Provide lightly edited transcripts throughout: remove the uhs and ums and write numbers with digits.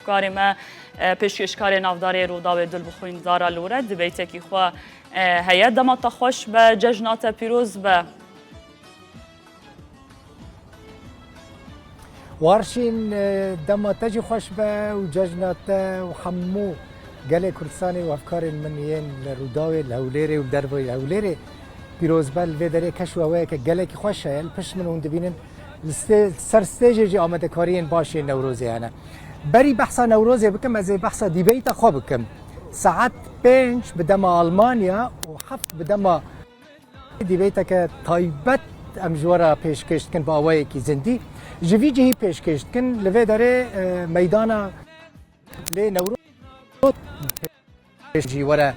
افکار ما پیشکشکار نافداری روداوی دل بخوین زارا لوره دبیته کی خو هيا دما تخوش به ججنات پیروز به وارشين دما تجي خوش به و ججنات و حمو قال كردستاني وافكار المنيين لروداوي الهوليري ودربوي الهوليري پیروز بل و داره کشو هوای که گله کی خوشه ال پشت من اون دبینن سر استیج جی آمده کارین باشه نوروزی انا بری بحثا نوروزی بکم از بحثا دیبیت خواب بکم ساعت 5 بدم آلمانیا و 7 بدم دیبیت که تایبت امجوارا پیش کشت کن با آوای کی زندی جوی جهی پیش کشت کن لوی داره میدانا لی نوروز پیش جی ورا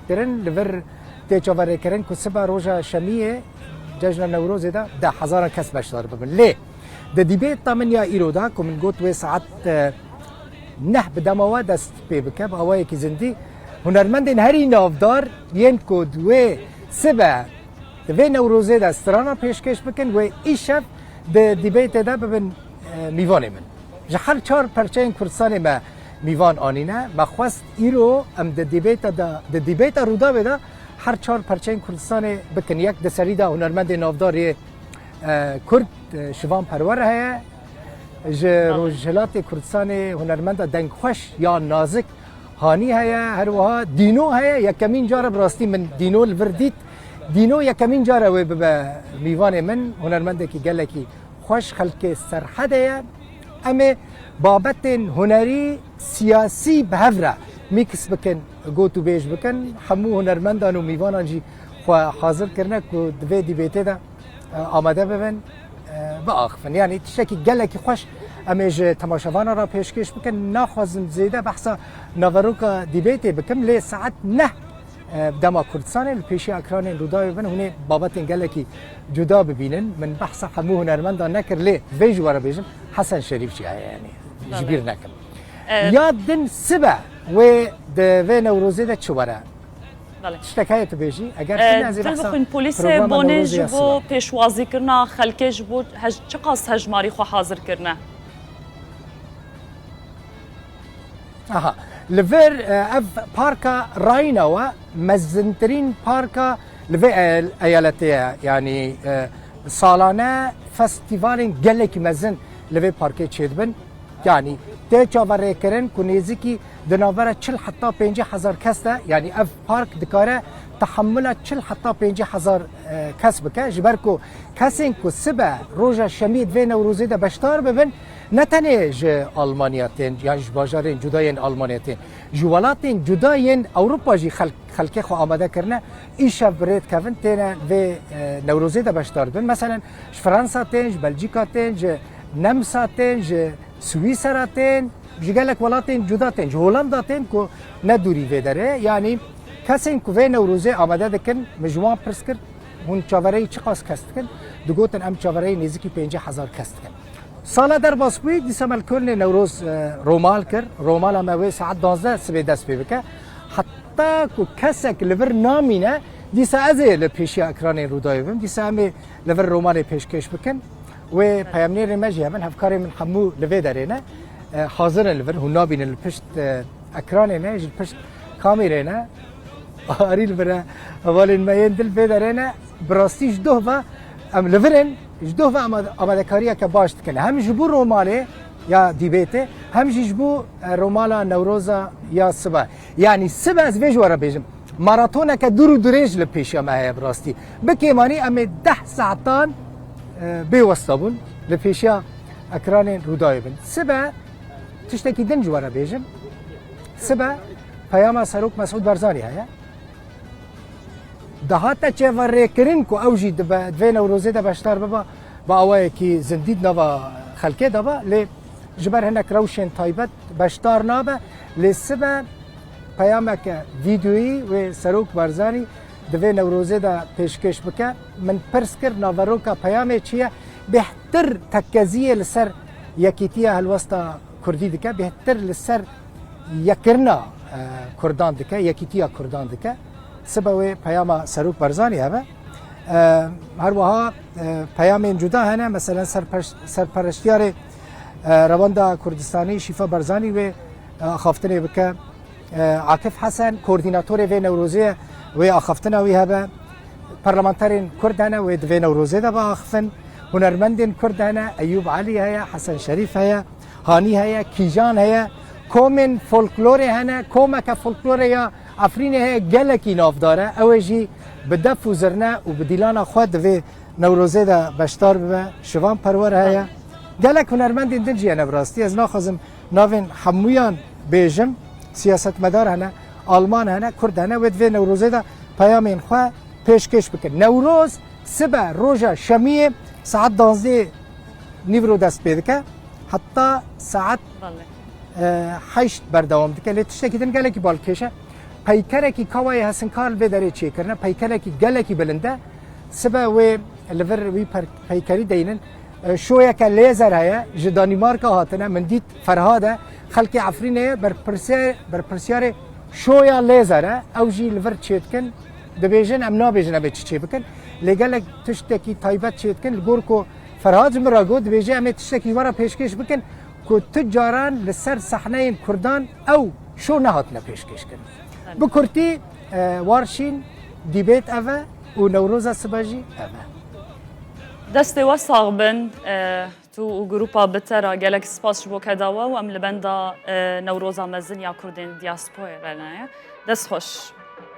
کرن لور تجاوره کردن که سبا روزا شمیه جشن نوروز ده 10,000 کس بشدار ببن لی ده دیبیت تامنیا ایرودا که من گوت و ساعت نه بدموا دست پی بکب هوایی که زندی هنرمندین هری نافدار ین که دوی سبا دوی نوروزه ده استرانا پیشکش بکن و ایشف ده دیبیت ده ببن میوان من جحر 4 پرچین کردستان ما میوان آنینه مخواست ایرو ام ده دیبیت رودا بده هر 4 پرچین کردستان بکن یک دسری ده هنرمند نافداری کرد شوان پرور هست روجلات کردستان هنرمند دنگ خوش یا نازک هانی هست هر وها دینو هست یکمین جاره براستی من دینو الوردیت دینو یکمین جاره و به میوان من هنرمند کی گله کی خوش خلق سرحد هست اما بابت هنری سیاسی بهفره میکس بکن گوتو بیش بکن همو هنرمندان و میوانان جی حاضر کرنه که دوی دیبیته ده آماده ببن با آخفن یعنی تشکی گله که خوش امیج تماشاوان را پیشکش بکن ناخوازم زیده بحثا نوروکا دیبیته بکم لی ساعت نه دما کردستان الپیشی اکران رودای ببن هونه بابت گله که جدا ببینن من بحثا همو هنرمندان نکر لی وی جوارا بیجم حسن شریف چی یعنی جبیر نکم یادن سبا و ده نوروزی ده چوبره تشتکایت تو بیشی اگر دل بخوین پلیس بونج بو پیشوازی کرنا خلکش بود چقاس هجماری خو حاضر کرنا آها لفر اف باركا راينوا مزنترين باركا لفر ايالتيه يعني سالانه فستيفال جلك مزن لفر باركي تشيدبن يعني تجاوره کرن کنیزی کی دناوره 40 حتی 50,000 کس ده یعنی اف پارک دکاره تحمل 40 حتی 50,000 کس بکه جبر کو کسین کو سبا روزا شمید و نوروزی ده بشتار ببن نتنه ج آلمانیاتین یعنی باجارین جداین آلمانیاتین جوالاتین جداین اروپا جی خلق خو آماده کرنه ایش برید کفن تنه و نوروزی ده بشتار بن مثلا فرانسا تین بلژیکا تین نمسا تین سویسرا تین جگلک ولاتین جدا تین هولندا تین کو ندوری و داره یعنی کسین کو و نوروزه آماده دکن مجموعه پرس کرد هون چاوره چقاس کست کن دگوتن ام چاوره نزدیکی 50,000 کست کن سال در باسپوی دیسمال کل نوروز رومال کر رومال هم وی ساعت 12 سبی دست پی بکه حتی کو کسک لور نامینه دیسا ازه لپیشی اکران رودای بم دیسا هم لور رومال پیشکش بکن و پیامنیر مجی هم هفکاری من حمو لوی دارینه حاضرن لور هونا بین الپشت اکران نه جل پشت کامیره نه آریل برا اولین میان دل بی دارینه براستیش دو و ام لورن جدو و آماده کاریه که باشت کنه هم جبو روماله یا دیبیته هم جبو رومالا نوروزا یا سبا یعنی سبا از ویجوارا بیجم ماراتونه که دور و دورنج لپیشی ما هی براستی بکیمانی امی 10 ساعتان بيوصلون لفيشيا اكران رودايبن سبا تشتكي دنج ورا بيجم سبا پیام سروک مسعود برزانی هيا دهاتا چه ورکرین کو اوجی دوی نوروزه ده بشتر ببا با اوای کی زندید نوا خلکه دبا ل جبر هنک روشن تایبت بشتر نابه لسبا پیام که ویدیویی و سروک برزانی دوی نوروزه ده پیشکش بکه من پرس کر ناوروکا پیامه چیه بهتر تکزیه لسر یکیتیه هلوستا کردی دکه بهتر لسر یکرنا کردان دکه یکیتیه کردان دکه سبوی پیام سروک برزانی همه هر وها پیام جدا هنه مثلا سرپرشتیار رواندا كردستاني شفا برزاني و خافتني بك عاكف حسن كورديناتوري في نوروزية و خافتنا ويهبا برلمانتارين كرد هنا و في نوروزية دا باخفن هنرمندين كرد هنا أيوب علي هيا حسن شريف هيا هاني هيا كيجان هيا كومن فولكلوري هنا كومك فولكلوري يا عفرين هيا جلكي نافداره أوجي بدف وزرنا وبديلانا خود في نوروزه دا بشتار به شوان پرور هيا جلك هنرمندين دنجي أنا براستي از ناخذم نافين حمويان بيجم سياست مدار هنا آلمان هنا كرد هنا ود في نوروزه دا پیامین خو پیشکش بکن نوروز سبا روجا شمیه ساعت 12 نیورو دست پیدا که حتی ساعت 8 بردوام دکه لی تشتکی دن گله کی بالکشه پیکره کی کوای هستن کار به داره چی کرنه پیکره کی گله کی بلنده سبا و لور وی پیکری دینن شويه كليزر هيا جدانماركا هاتنا من ديت فرهاده خلقي عفرينه بربرسياري شويه ليزر او جي لفر تشيتكن دبيجن ام نابيجن ابي تشيبكن لقالك تشتكي تايبات تشيتكن الجوركو فرهاد مراغو دبيجي ام تشتكي ورا بيشكش بكن كو تجاران لسر صحنين كردان او شو نهاتنا بيشكش كن بكرتي وارشين ديبيت افا ونوروزا سباجي افا دستي وساغ بن تو جروبا بترا جالك سباس بو كداوا وام لبندا نوروزا مزن يا كردين دياسبورا رنايا دست خوش